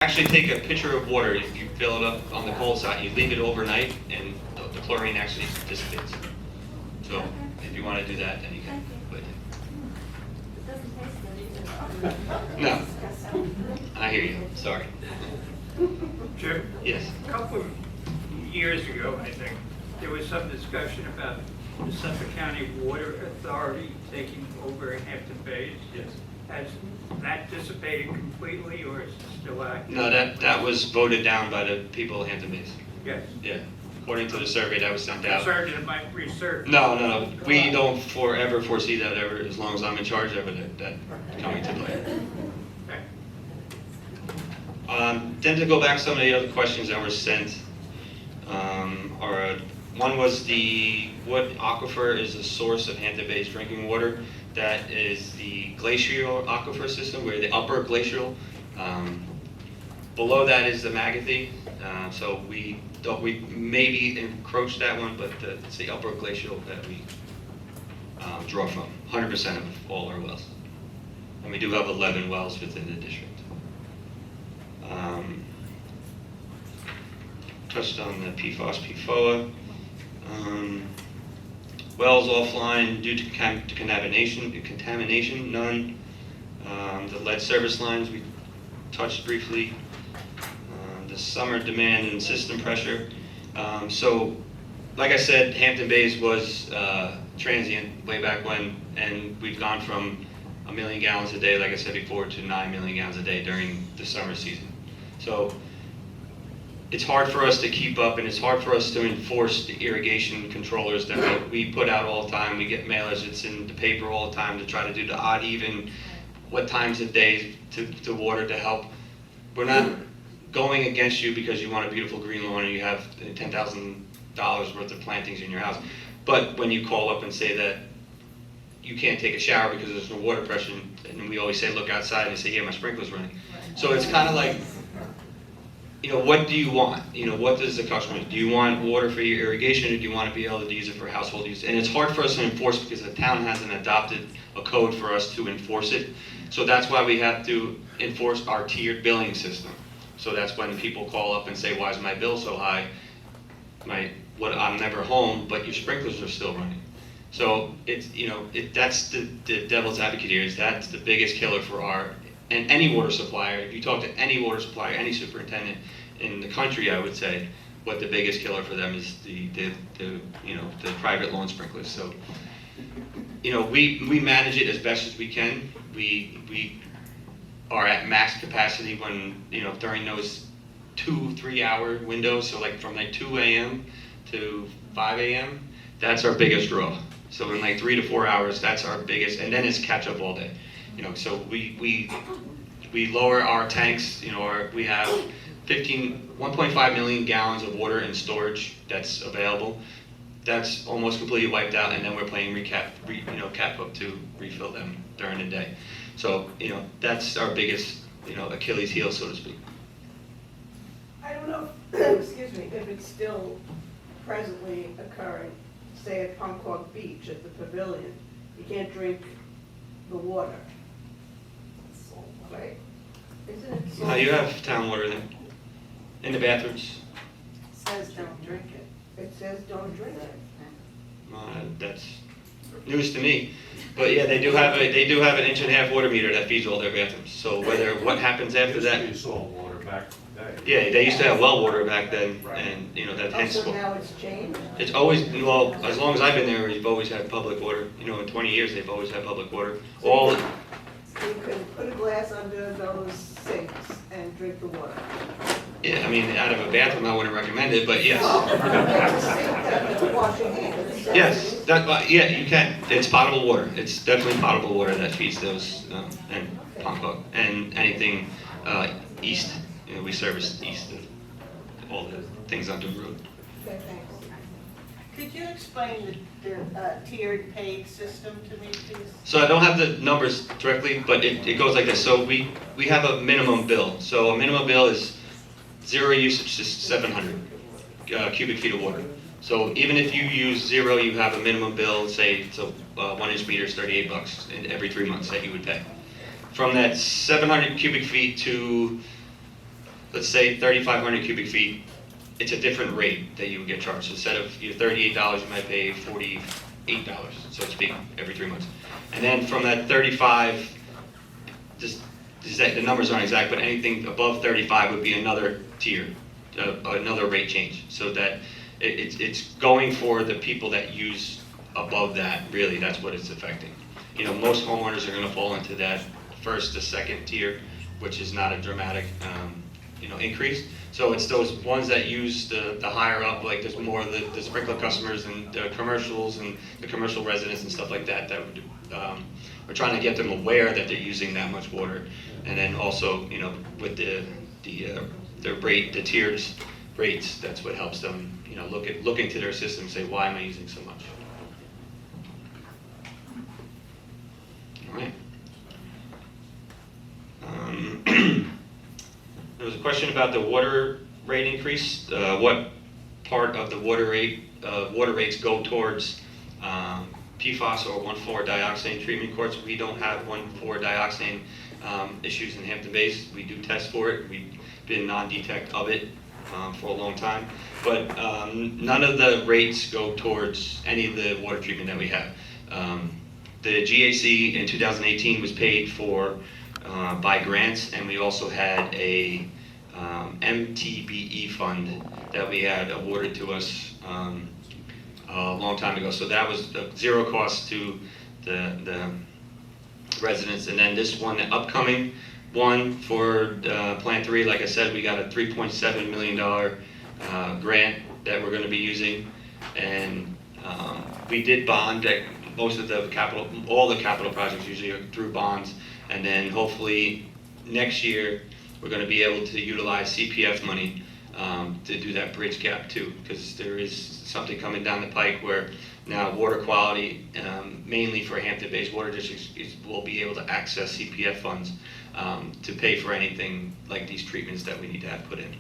Actually take a pitcher of water, you fill it up on the cold side, you leave it overnight, and the chlorine actually dissipates. So if you want to do that, then you can. But It doesn't taste good either. no, I hear you. Sorry. Jim, Yes. a couple of years ago, I think, there was some discussion about the Suffolk County Water Authority taking over Hampton Bays. Yes. Has that dissipated completely, or is it still active? No, that was voted down by the people of Hampton Bays. Yes. Yeah. According to the survey that was sent out. Concerned it might resurface. No. We don't forever foresee that ever, as long as I'm in charge of it, that coming to play. Okay. Then to go back to some of the other questions that were sent, one was what aquifer is the source of Hampton Bay's drinking water? That is the glacial aquifer system, where the upper glacial. Below that is the Magathie, so we maybe encroach that one, but it's the upper glacial that we draw from, 100% of all our wells. And we do have 11 wells within the district. Touched on the PFOS, PFOA. Wells offline due to contamination, none. The lead service lines we touched briefly. The summer demand and system pressure. So, like I said, Hampton Bays was transient way back when, and we've gone from 1 million gallons a day, like I said before, to 9 million gallons a day during the summer season. So it's hard for us to keep up, and it's hard for us to enforce the irrigation controllers that we put out all the time. We get mailers, it's in the paper all the time to try to do the odd even, what times of day to water to help. We're not going against you because you want a beautiful green lawn and you have $10,000 worth of plantings in your house. But when you call up and say that you can't take a shower because there's no water pressure, and we always say look outside, and they say yeah, my sprinkler's running. So it's kind of like, what do you want? What does the customer, do you want water for your irrigation, or do you want to be able to use it for household use? And it's hard for us to enforce because the town hasn't adopted a code for us to enforce it. So that's why we have to enforce our tiered billing system. So that's when people call up and say, why is my bill so high? I'm never home, but your sprinklers are still running. So it's, that's the devil's advocate here, is that's the biggest killer for and any water supplier. If you talk to any water supplier, any superintendent in the country, I would say what the biggest killer for them is the private lawn sprinklers. So, we manage it as best as we can. We are at max capacity when, during those 2-3 hour windows. So like from 2 a.m. to 5 a.m., that's our biggest draw. So in 3 to 4 hours, that's our biggest, and then it's catch up all day. So we lower our tanks. We have 1.5 million gallons of water in storage that's available. That's almost completely wiped out, and then we're playing cap up to refill them during the day. So that's our biggest Achilles heel, so to speak. I don't know, excuse me, if it's still presently occurring, say at Ponquag Beach at the pavilion. You can't drink the water. Right? Isn't it salt? You have town water there in the bathrooms. Says don't drink it. It says don't drink it. That's news to me. But yeah, they do have an 1.5 inch water meter that feeds all their bathrooms. So what happens after that? Used to be salt water back in the day. Yeah, they used to have well water back then, and that hence. Also now it's changed? It's always, well, as long as I've been there, we've always had public water. In 20 years, they've always had public water. So you can put a glass under those sinks and drink the water. Yeah, out of a bathroom, I wouldn't recommend it, but yes. Wash your hands. Yes, yeah, you can. It's potable water. It's definitely potable water that feeds those, and Ponquag, and anything east. We service east of all the things on the road. Okay, thanks. Could you explain the tiered paid system to me, please? So I don't have the numbers directly, but it goes like this. So we have a minimum bill. So a minimum bill is zero usage to 700 cubic feet of water. So even if you use zero, you have a minimum bill, say it's a 1 inch meter is $38 and every 3 months that you would pay. From that 700 cubic feet to let's say 3,500 cubic feet, it's a different rate that you would get charged. So instead of your $38, you might pay $48, so to speak, every 3 months. And then from that 35, the numbers aren't exact, but anything above 35 would be another tier, another rate change. So that it's going for the people that use above that, really, that's what it's affecting. You know, most homeowners are gonna fall into that first to second tier, which is not a dramatic, increase. So it's those ones that use the higher up, like there's more of the sprinkler customers and the commercials and the commercial residents and stuff like that, that would, we're trying to get them aware that they're using that much water. And then also, with the rate, the tiers rates, that's what helps them, look into their system and say, why am I using so much? All right. There was a question about the water rate increase. What part of the water rates go towards PFAS or 1,4-dioxane treatment courts? We don't have 1,4-dioxane issues in Hampton Bays. We do test for it. We've been non-detect of it for a long time. But none of the rates go towards any of the water treatment that we have. The GAC in 2018 was paid for by grants, and we also had a MTBE fund that we had awarded to us a long time ago. So that was zero cost to the residents. And then this one, the upcoming one for Plant 3, like I said, we got a $3.7 million grant that we're going to be using. And we did bond that. Most of the capital, all the capital projects usually are through bonds, and then hopefully next year we're going to be able to utilize CPF money to do that bridge gap too, because there is something coming down the pike where now water quality, mainly for Hampton Bays Water Districts, will be able to access CPF funds to pay for anything like these treatments that we need to have put in.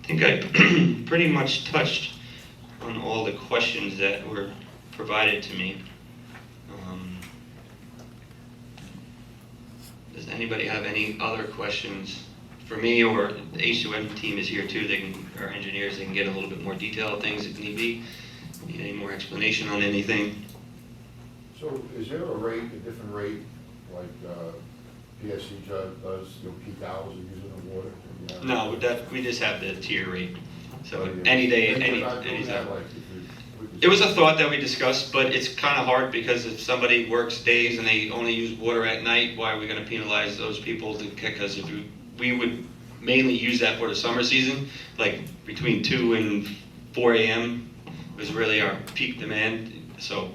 I think I pretty much touched on all the questions that were provided to me. Does anybody have any other questions for me, or the H2M team is here too? Our engineers, they can get a little bit more detailed things if need be. Need any more explanation on anything? So is there a different rate, like PSC does, peak hours of using the water? No, we just have the tier rate. So any day, any time. It was a thought that we discussed, but it's kind of hard because if somebody works days and they only use water at night, why are we going to penalize those people? Because we would mainly use that for the summer season, like between 2 and 4 a.m. was really our peak demand. So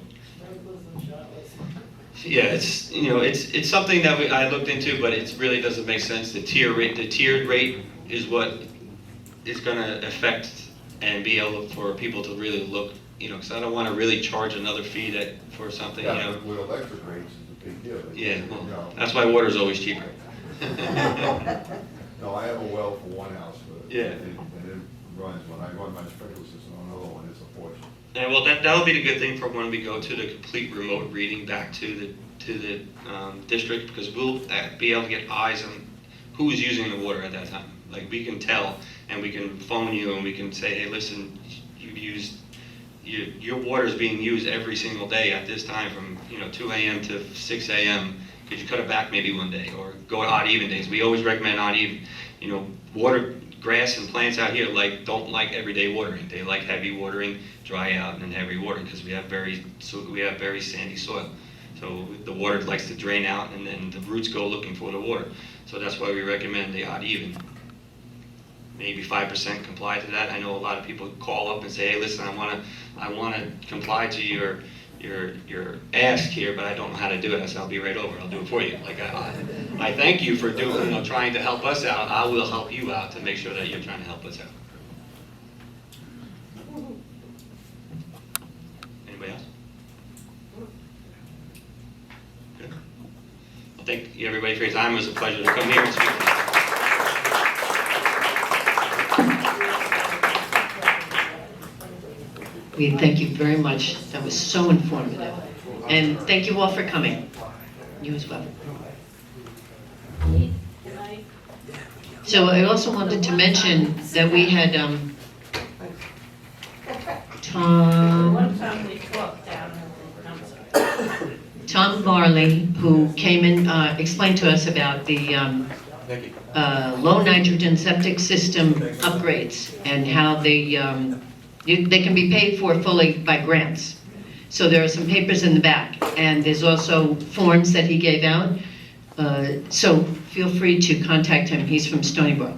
yeah, it's something that I looked into, but it really doesn't make sense. The tiered rate is what is going to affect and be able for people to really look, because I don't want to really charge another fee for something, Yeah, with electric rates is a big deal. Yeah, well, that's why water's always cheaper. No, I have a well for one house, Yeah. and it runs, when I run my sprinkler system on another one, it's a fortune. Yeah, well, that'll be the good thing for when we go to the complete remote reading back to the district, because we'll be able to get eyes on who's using the water at that time. Like, we can tell, and we can phone you, and we can say, hey, listen, your water is being used every single day at this time from 2 a.m. to 6 a.m. Could you cut it back maybe one day, or go odd even days? We always recommend odd even. Water, grass and plants out here don't like everyday watering. They like heavy watering, dry out, and then heavy watering, because we have very sandy soil. So the water likes to drain out, and then the roots go looking for the water. So that's why we recommend the odd even. Maybe 5% comply to that. I know a lot of people call up and say, hey, listen, I want to comply to your ask here, but I don't know how to do it. I said, I'll be right over. I'll do it for you. Like, I thank you for trying to help us out. I will help you out to make sure that you're trying to help us out. Anybody else? Good. Well, thank you everybody for your time. It was a pleasure to come here and speak to you. We thank you very much. That was so informative. And thank you all for coming. You as well. So I also wanted to mention that we had One time we talked down, I'm sorry. Tom Barley, who came and explained to us about the low nitrogen septic system upgrades and how they can be paid for fully by grants. So there are some papers in the back, and there's also forms that he gave out. So feel free to contact him. He's from Stony Brook.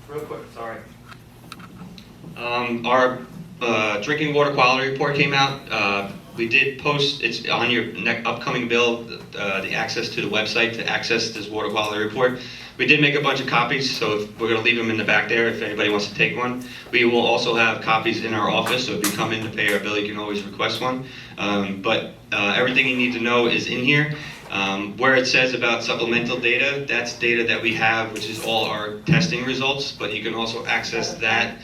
Real quick, sorry. Our drinking water quality report came out. We did post, it's on your upcoming bill, the access to the website to access this water quality report. We did make a bunch of copies, so we're going to leave them in the back there if anybody wants to take one. We will also have copies in our office, so if you come in to pay our bill, you can always request one. But everything you need to know is in here. Where it says about supplemental data, that's data that we have, which is all our testing results, but you can also access that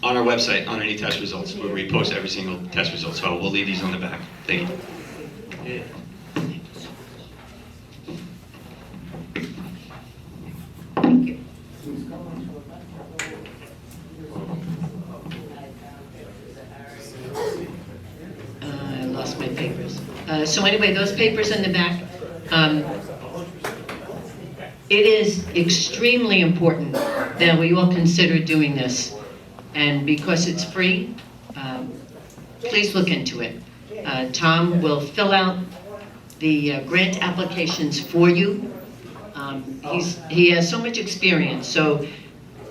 on our website, on any test results, where we post every single test result. So we'll leave these on the back. Thank you. Thank you. I lost my papers. So anyway, those papers in the back, it is extremely important that we all consider doing this. And because it's free, please look into it. Tom will fill out the grant applications for you. He has so much experience, so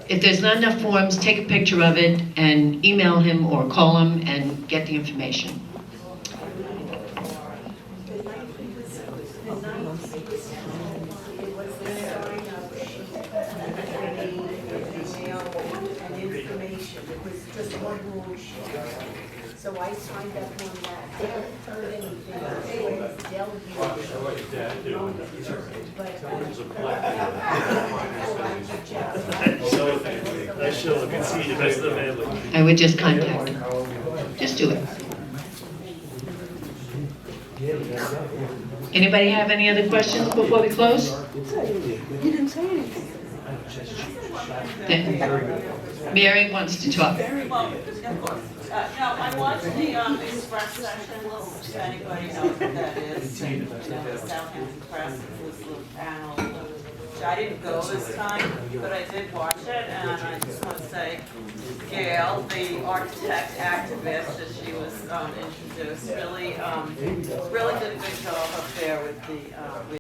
if there's not enough forms, take a picture of it and email him or call him and get the information. So I signed up on that. They haven't heard anything. They'll be. I would just contact him. Just do it. Anybody have any other questions before we close? You didn't say anything. Mary wants to talk. Well, no, I watched the Express session, if anybody knows what that is, and, the Southampton Press was the panel, which I didn't go this time, but I did watch it, and I just want to say, Gail, the architect activist, as she was introduced, really did a good job up there with the,